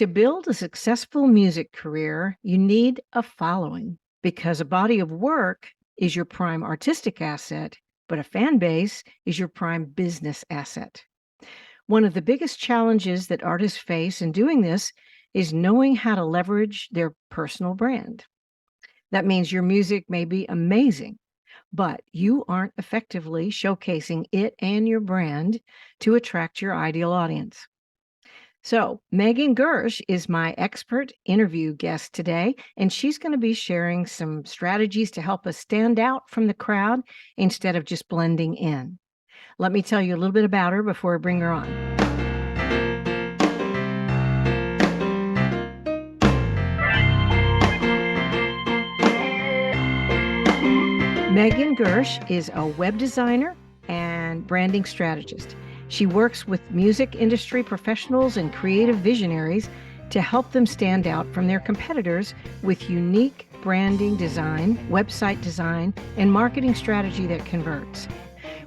To build a successful music career, you need a following because a body of work is your prime artistic asset, but a fan base is your prime business asset. One of the biggest challenges that artists face in doing this is knowing how to leverage their personal brand. That means your music may be amazing, but you aren't effectively showcasing it and your brand to attract your ideal audience. So, Megan Gersch is my expert interview guest today, and she's going to be sharing some strategies to help us stand out from the crowd instead of just blending in. Let me tell you a little bit about her before I bring her on. Megan Gersch is a web designer and branding strategist. She works with music industry professionals and creative visionaries to help them stand out from their competitors with unique branding design, website design, and marketing strategy that converts.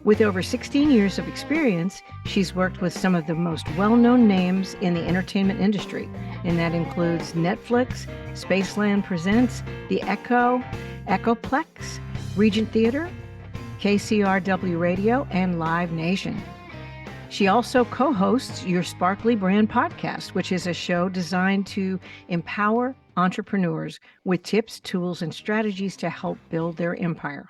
With over 16 years of experience, she's worked with some of the most well-known names in the entertainment industry, and that includes Netflix, Spaceland Presents, The Echo, Echoplex, Regent Theater, KCRW Radio, and Live Nation. She also co-hosts Your Sparkly Brand podcast, which is a show designed to empower entrepreneurs with tips, tools, and strategies to help build their empire.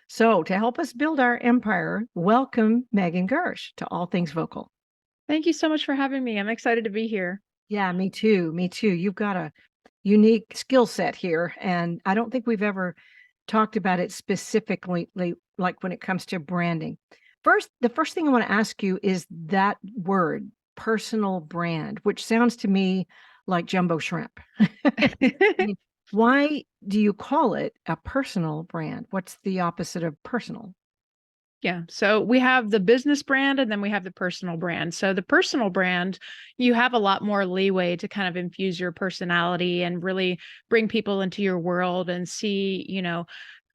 So to help us build our empire, welcome Megan Gersch to All Things Vocal. Thank you so much for having me. I'm excited to be here. Yeah, me too. Me too. You've got a unique skill set here, and I don't think we've ever talked about it specifically, like when it comes to branding. The first thing I want to ask you is that word, personal brand, which sounds to me like jumbo shrimp. Why do you call it a personal brand? What's the opposite of personal? Yeah. So we have the business brand and then we have the personal brand. So the personal brand, you have a lot more leeway to kind of infuse your personality and really bring people into your world and see,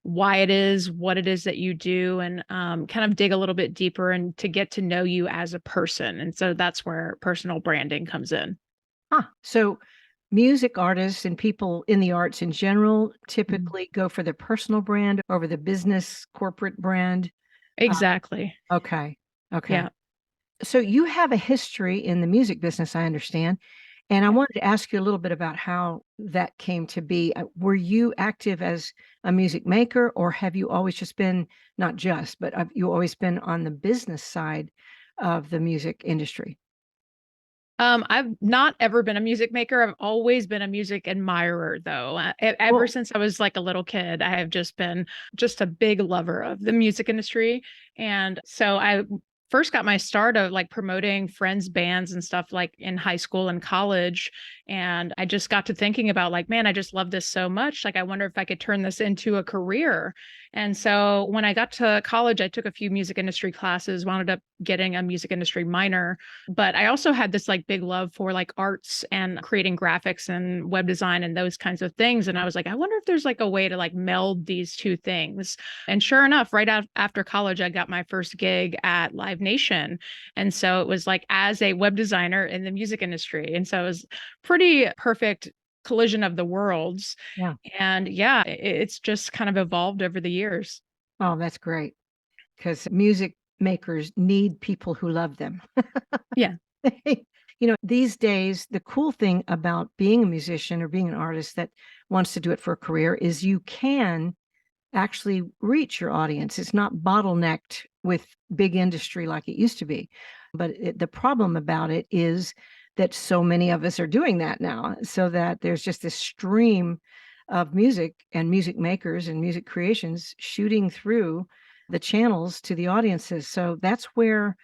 why it is, what it is that you do, and kind of dig a little bit deeper and to get to know you as a person. And so that's where personal branding comes in. So music artists and people in the arts in general typically go for the personal brand over the business corporate brand. Exactly. Okay. Yeah. So you have a history in the music business, I understand. And I wanted to ask you a little bit about how that came to be. Were you active as a music maker, or have you always just been, not just, but have you always been on the business side of the music industry? I've not ever been a music maker. I've always been a music admirer, though. Ever since I was like a little kid, I have just been just a big lover of the music industry. And so I first got my start of like promoting friends' bands and stuff like in high school and college. And I just got to thinking about like, man, I just love this so much. Like, I wonder if I could turn this into a career. And so when I got to college, I took a few music industry classes, wound up getting a music industry minor. But I also had this like big love for like arts and creating graphics and web design and those kinds of things. And I was like, I wonder if there's like a way to like meld these two things. And sure enough, right after college, I got my first gig at Live Nation. And so it was like as a web designer in the music industry. And so it was pretty perfect collision of the worlds. Yeah. And yeah, it's just kind of evolved over the years. Oh, that's great. Because music makers need people who love them. Yeah. These days, the cool thing about being a musician or being an artist that wants to do it for a career is you can actually reach your audience. It's not bottlenecked with big industry like it used to be. But the problem about it is that so many of us are doing that now, so that there's just this stream of music and music makers and music creations shooting through the channels to the audiences. So that's where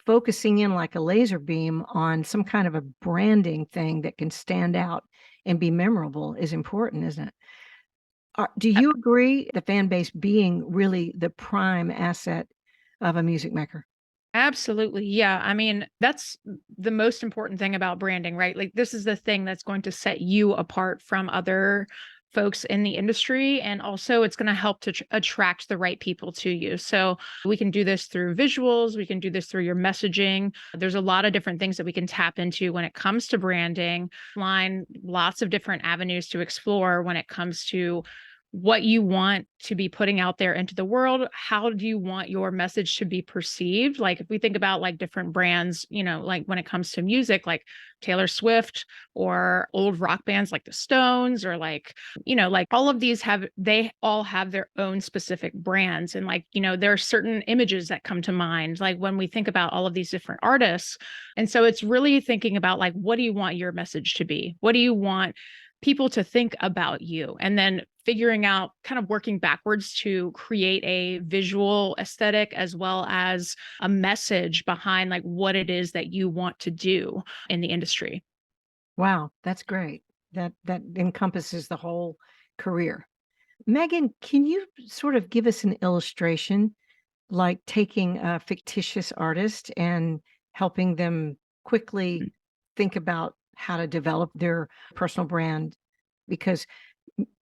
focusing in like a laser beam on some kind of a branding thing that can stand out and be memorable is important, isn't it? Do you agree the fan base being really the prime asset of a music maker? Absolutely. Yeah. I mean, that's the most important thing about branding, right? Like, this is the thing that's going to set you apart from other folks in the industry. And also it's going to help to attract the right people to you. So we can do this through visuals. We can do this through your messaging. There's a lot of different things that we can tap into when it comes to branding, lots of different avenues to explore when it comes to what you want to be putting out there into the world. How do you want your message to be perceived? Like if we think about like different brands, like when it comes to music, like Taylor Swift or old rock bands like the Stones, or like all of these they all have their own specific brands. And like, there are certain images that come to mind, like when we think about all of these different artists. And so it's really thinking about like, what do you want your message to be? What do you want people to think about you? And then figuring out, kind of working backwards to create a visual aesthetic as well as a message behind like what it is that you want to do in the industry. Wow, that's great. That encompasses the whole career. Megan, can you sort of give us an illustration, like taking a fictitious artist and helping them quickly think about how to develop their personal brand? Because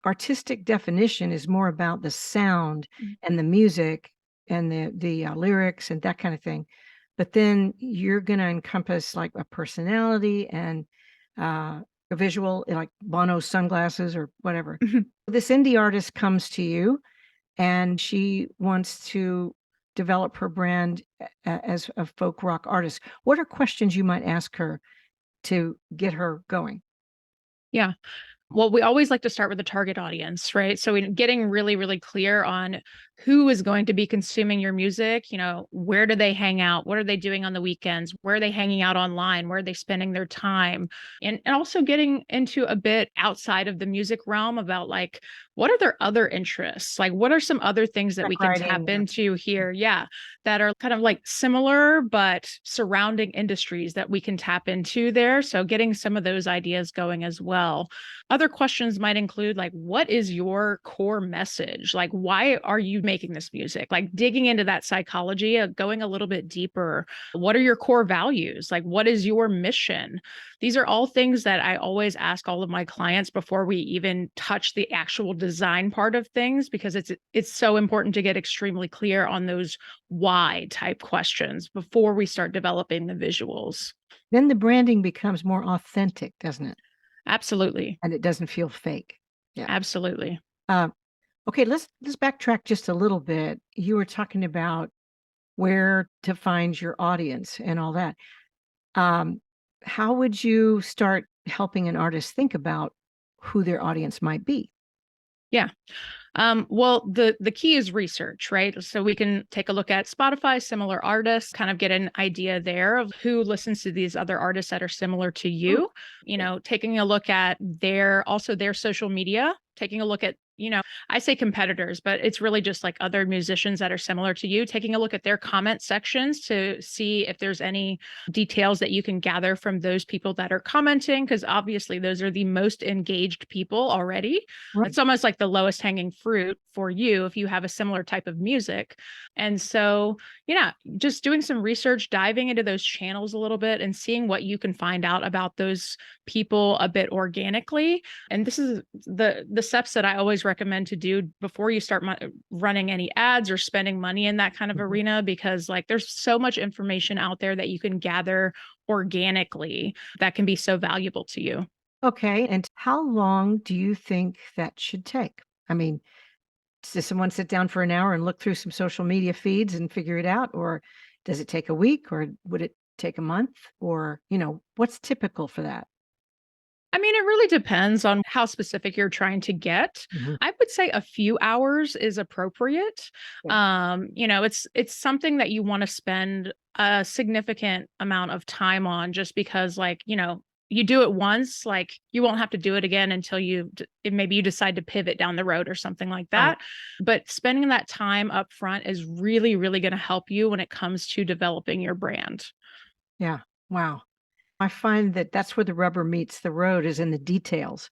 artistic definition is more about the sound and the music and the lyrics and that kind of thing. But then you're going to encompass like a personality and a visual, like Bono's sunglasses or whatever. This indie artist comes to you and she wants to develop her brand as a folk rock artist. What are questions you might ask her to get her going? Yeah. Well, we always like to start with the target audience, right? So getting really, really clear on who is going to be consuming your music, where do they hang out? What are they doing on the weekends? Where are they hanging out online? Where are they spending their time? And also getting into a bit outside of the music realm about like, what are their other interests? Like, what are some other things that we can tap into here? Yeah, that are kind of like similar, but surrounding industries that we can tap into there. So getting some of those ideas going as well. Other questions might include like, what is your core message? Like, why are you making this music? Like digging into that psychology, going a little bit deeper. What are your core values? Like, what is your mission? These are all things that I always ask all of my clients before we even touch the actual design part of things, because it's so important to get extremely clear on those why type questions before we start developing the visuals. Then the branding becomes more authentic, doesn't it? Absolutely. And it doesn't feel fake. Yeah. Absolutely. Okay, let's backtrack just a little bit. You were talking about where to find your audience and all that. How would you start helping an artist think about who their audience might be? Yeah. Well, the key is research, right? So we can take a look at Spotify, similar artists, kind of get an idea there of who listens to these other artists that are similar to you. Taking a look at their social media, taking a look at, I say competitors, but it's really just like other musicians that are similar to you, taking a look at their comment sections to see if there's any details that you can gather from those people that are commenting, because obviously those are the most engaged people already. Right. It's almost like the lowest hanging fruit for you if you have a similar type of music. And so, just doing some research, diving into those channels a little bit and seeing what you can find out about those people a bit organically. And this is the steps that I always recommend to do before you start running any ads or spending money in that kind of arena, because like there's so much information out there that you can gather organically that can be so valuable to you. Okay. And how long do you think that should take? I mean, does someone sit down for an hour and look through some social media feeds and figure it out? Or does it take a week, or would it take a month? Or, what's typical for that? I mean, it really depends on how specific you're trying to get. I would say a few hours is appropriate. Yeah. It's something that you want to spend a significant amount of time on, just because like, you do it once, like you won't have to do it again until maybe you decide to pivot down the road or something like that. Right. But spending that time up front is really, really going to help you when it comes to developing your brand. Yeah. Wow. I find that that's where the rubber meets the road, is in the details.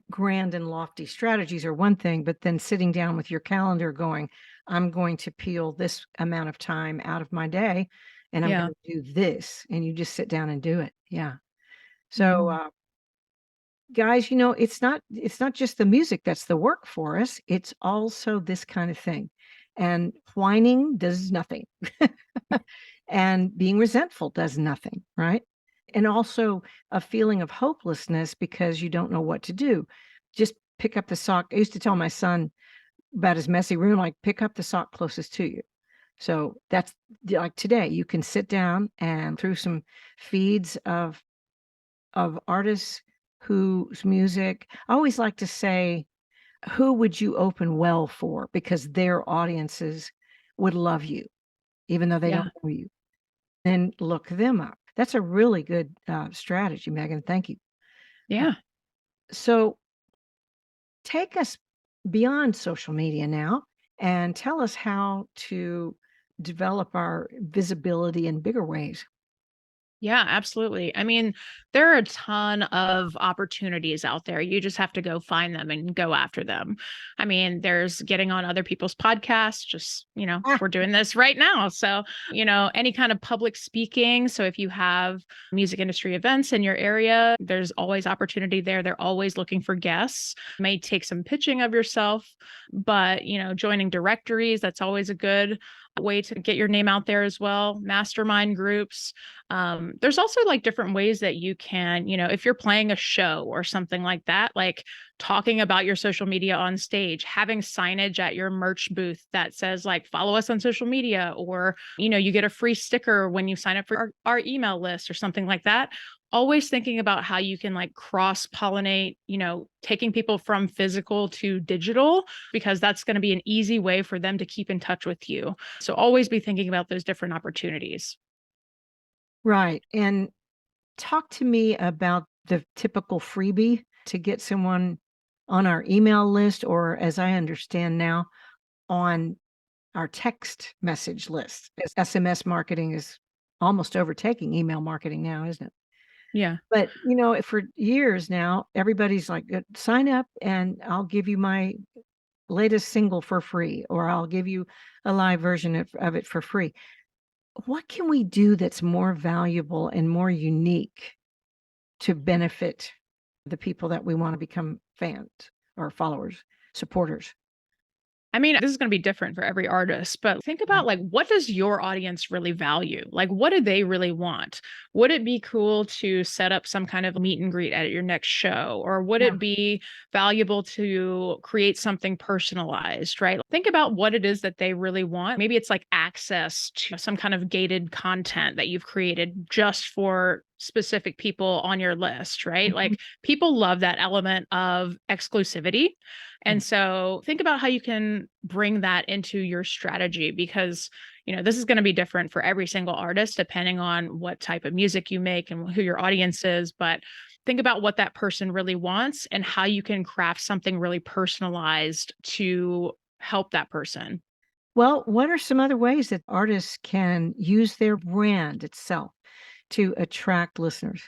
Grand and lofty strategies are one thing, but then sitting down with your calendar going, I'm going to peel this amount of time out of my day and I'm Yeah. going to do this. And you just sit down and do it. Yeah. So guys, it's not just the music that's the work for us. It's also this kind of thing. And whining does nothing. And being resentful does nothing, right? And also a feeling of hopelessness because you don't know what to do. Just pick up the sock. I used to tell my son about his messy room, like pick up the sock closest to you. So that's like today, you can sit down and through some feeds of artists whose music, I always like to say, who would you open well for? Because their audiences would love you, even though they Yeah. don't know you. Then look them up. That's a really good strategy, Megan. Thank you. Yeah. So take us beyond social media now and tell us how to develop our visibility in bigger ways. Yeah, absolutely. I mean, there are a ton of opportunities out there. You just have to go find them and go after them. I mean, there's getting on other people's podcasts, just, Ah, we're doing this right now. So, any kind of public speaking. So if you have music industry events in your area, there's always opportunity there. They're always looking for guests. May take some pitching of yourself, but, joining directories, that's always a good way to get your name out there as well. Mastermind groups. There's also like different ways that you can, if you're playing a show or something like that, like talking about your social media on stage, having signage at your merch booth that says like follow us on social media, or you get a free sticker when you sign up for our email list or something like that. Always thinking about how you can like cross pollinate, taking people from physical to digital, because that's going to be an easy way for them to keep in touch with you. So always be thinking about those different opportunities. right. And talk to me about the typical freebie to get someone on our email list, or as I understand now, on our text message list. SMS marketing is almost overtaking email marketing now, isn't it? Yeah. But, for years now, everybody's like, sign up and I'll give you my latest single for free, or I'll give you a live version of it for free. What can we do that's more valuable and more unique to benefit the people that we want to become fans or followers, supporters? I mean, this is going to be different for every artist, but think about Right. like, what does your audience really value? Like, what do they really want? Would it be cool to set up some kind of meet and greet at your next show? Or would Yeah. it be valuable to create something personalized, right? Think about what it is that they really want. Maybe it's like access to some kind of gated content that you've created just for specific people on your list, right? Mhm. Like, people love that element of exclusivity. Mhm. And so think about how you can bring that into your strategy, because, this is going to be different for every single artist depending on what type of music you make and who your audience is. But think about what that person really wants and how you can craft something really personalized to help that person. Well, what are some other ways that artists can use their brand itself to attract listeners?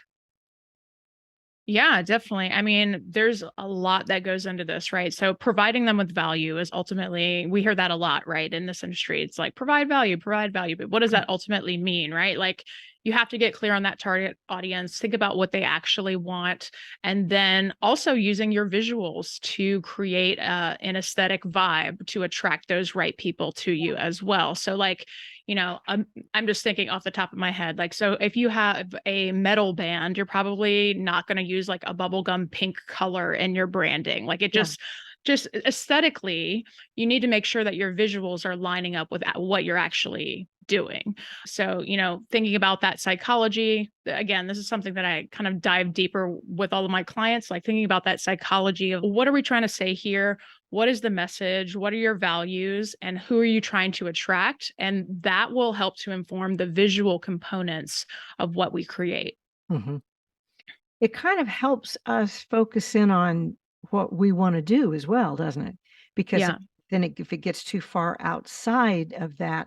Yeah, definitely. I mean, there's a lot that goes into this, right? So providing them with value is ultimately, we hear that a lot, right? In this industry, it's like provide value, provide value. But what does that ultimately mean, right? Like, you have to get clear on that target audience, think about what they actually want, and then also using your visuals to create an aesthetic vibe to attract those right people to you as well. So like, I'm just thinking off the top of my head. Like, so if you have a metal band, you're probably not going to use like a bubblegum pink color in your branding. Like, it Yeah. just aesthetically, you need to make sure that your visuals are lining up with what you're actually doing. So, thinking about that psychology, again, this is something that I kind of dive deeper with all of my clients, like thinking about that psychology of what are we trying to say here? What is the message? What are your values? And who are you trying to attract? And that will help to inform the visual components of what we create. Hmm. It kind of helps us focus in on what we want to do as well, doesn't it? Because Yeah, then if it gets too far outside of that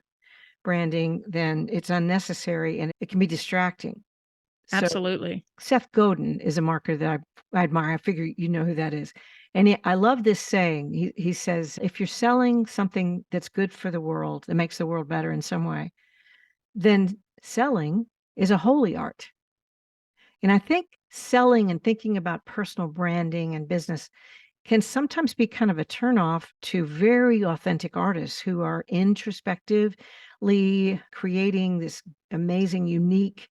branding, then it's unnecessary and it can be distracting. So absolutely. Seth Godin is a marketer that I admire. I figure you know who that is. And I love this saying. He says, if you're selling something that's good for the world, that makes the world better in some way, then selling is a holy art. And I think selling and thinking about personal branding and business can sometimes be kind of a turnoff to very authentic artists who are introspectively creating this amazing, unique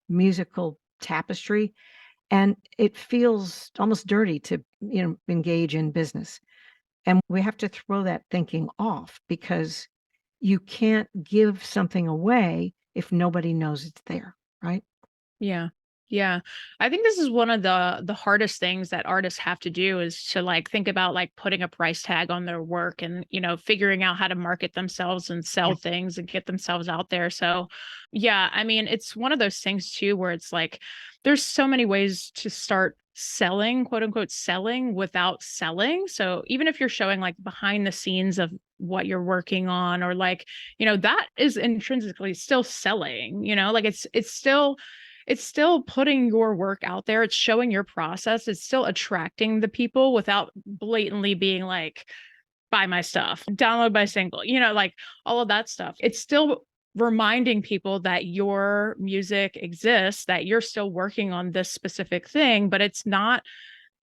musical tapestry. And it feels almost dirty to, engage in business. And we have to throw that thinking off because you can't give something away if nobody knows it's there, right? Yeah. Yeah. I think this is one of the hardest things that artists have to do is to like think about like putting a price tag on their work and, figuring out how to market themselves and sell Yeah. things and get themselves out there. So, yeah, I mean, it's one of those things too where it's like there's so many ways to start selling, quote unquote, selling without selling. So, even if you're showing like behind the scenes of what you're working on or like, that is intrinsically still selling, like it's still putting your work out there. It's showing your process. It's still attracting the people without blatantly being like, buy my stuff, download my single, like all of that stuff. It's still reminding people that your music exists, that you're still working on this specific thing, but it's not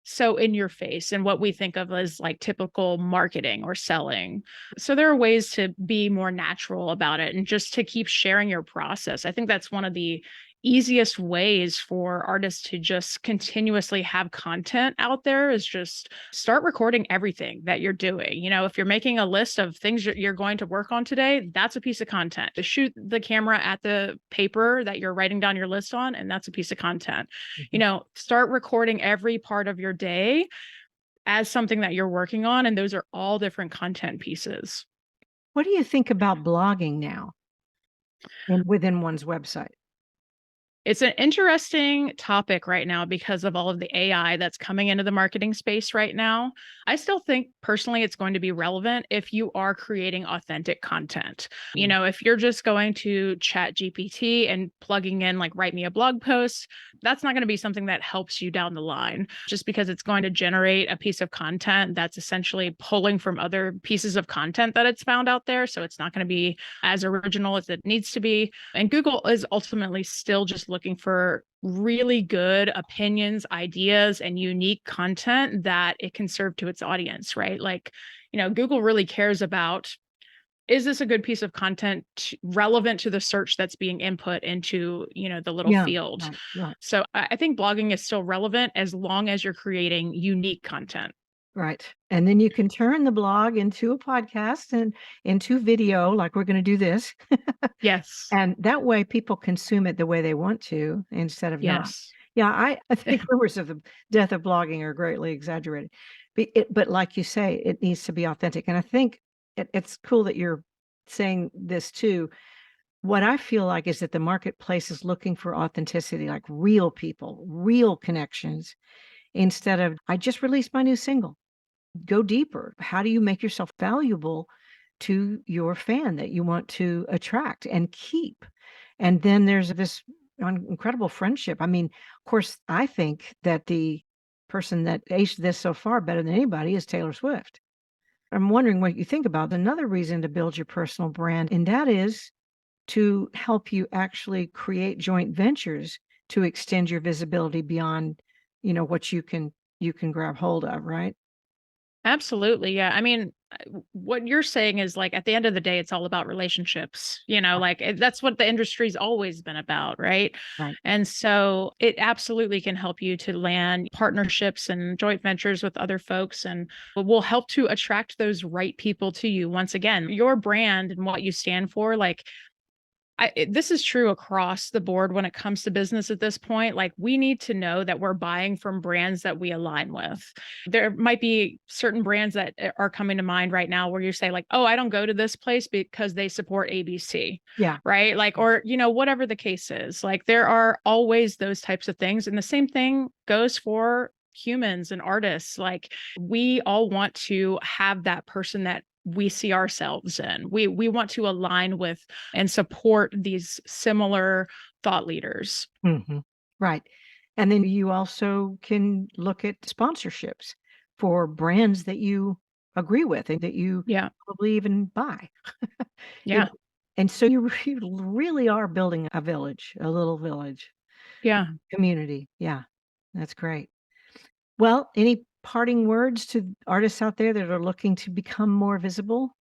so in your face and what we think of as like typical marketing or selling. So there are ways to be more natural about it and just to keep sharing your process. I think that's one of the easiest ways for artists to just continuously have content out there is just start recording everything that you're doing. If you're making a list of things you're going to work on today, that's a piece of content. To shoot the camera at the paper that you're writing down your list on, and that's a piece of content. Start recording every part of your day as something that you're working on. And those are all different content pieces. What do you think about blogging now and within one's website? It's an interesting topic right now because of all of the AI that's coming into the marketing space right now. I still think personally it's going to be relevant if you are creating authentic content. If you're just going to chat GPT and plugging in like write me a blog post, that's not going to be something that helps you down the line just because it's going to generate a piece of content that's essentially pulling from other pieces of content that it's found out there. So it's not going to be as original as it needs to be. And Google is ultimately still just looking for really good opinions, ideas, and unique content that it can serve to its audience, right? Like, Google really cares about, is this a good piece of content relevant to the search that's being input into, the little Yeah, field? right. So I think blogging is still relevant as long as you're creating unique content. Right. And then you can turn the blog into a podcast and into video, like we're going to do this. Yes. And that way people consume it the way they want to instead of not. Yes. Yeah, I think rumors of the death of blogging are greatly exaggerated. But like you say, it needs to be authentic. And I think it's cool that you're saying this too. What I feel like is that the marketplace is looking for authenticity, like real people, real connections, instead of, I just released my new single. Go deeper. How do you make yourself valuable to your fan that you want to attract and keep? And then there's this incredible friendship. I mean, of course, I think that the person that aced this so far better than anybody is Taylor Swift. I'm wondering what you think about another reason to build your personal brand, and that is to help you actually create joint ventures to extend your visibility beyond, what you can grab hold of, right? Absolutely. Yeah. I mean, what you're saying is like at the end of the day, it's all about relationships, like that's what the industry's always been about. Right. Right. And so it absolutely can help you to land partnerships and joint ventures with other folks and will help to attract those right people to you. Once again, your brand and what you stand for, like this is true across the board when it comes to business at this point. Like we need to know that we're buying from brands that we align with. There might be certain brands that are coming to mind right now where you say like, oh, I don't go to this place because they support ABC. Yeah. Right. Like, or, whatever the case is, like there are always those types of things. And the same thing goes for humans and artists. Like we all want to have that person that we see ourselves in. We want to align with and support these similar thought leaders. Hmm. Right. And then you also can look at sponsorships for brands that you agree with and that you Yeah. probably even buy. You Yeah. know, and so you really are building a village, a little village Yeah. community. Yeah. That's great. Well, any parting words to artists out there that are looking to become more visible?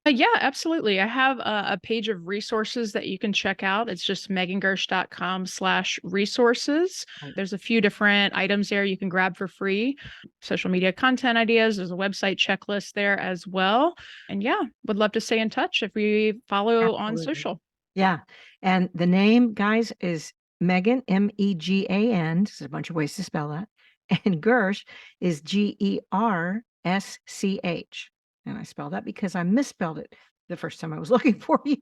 Yeah, absolutely. I have a page of resources that you can check out. It's just megangersch.com/resources. Right. There's a few different items there you can grab for free. Social media content ideas. There's a website checklist there as well. And yeah, would love to stay in touch if we follow on Absolutely. social. Yeah. And the name, guys, is Megan, Megan. There's a bunch of ways to spell that. And Gersh is Gersch. And I spell that because I misspelled it the first time I was looking for you.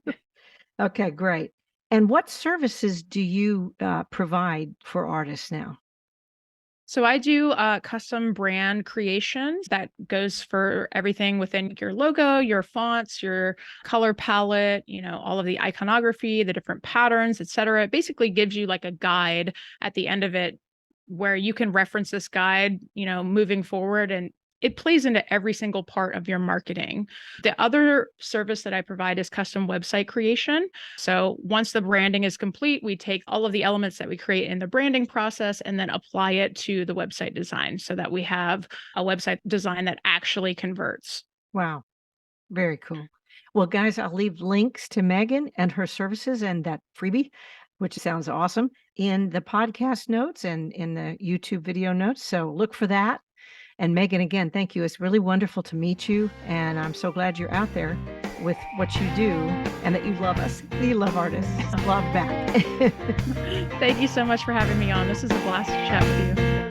Okay, great. And what services do you provide for artists now? So I do custom brand creations that goes for everything within your logo, your fonts, your color palette, all of the iconography, the different patterns, etc. It basically gives you like a guide at the end of it where you can reference this guide, moving forward, and it plays into every single part of your marketing. The other service that I provide is custom website creation. So once the branding is complete, we take all of the elements that we create in the branding process and then apply it to the website design so that we have a website design that actually converts. Wow, very cool. Well, guys, I'll leave links to Megan and her services and that freebie, which sounds awesome, in the podcast notes and in the YouTube video notes. So look for that. And Megan, again, thank you. It's really wonderful to meet you. And I'm so glad you're out there with what you do and that you love us. You love artists. Love back. Thank you so much for having me on. This is a blast to chat with you.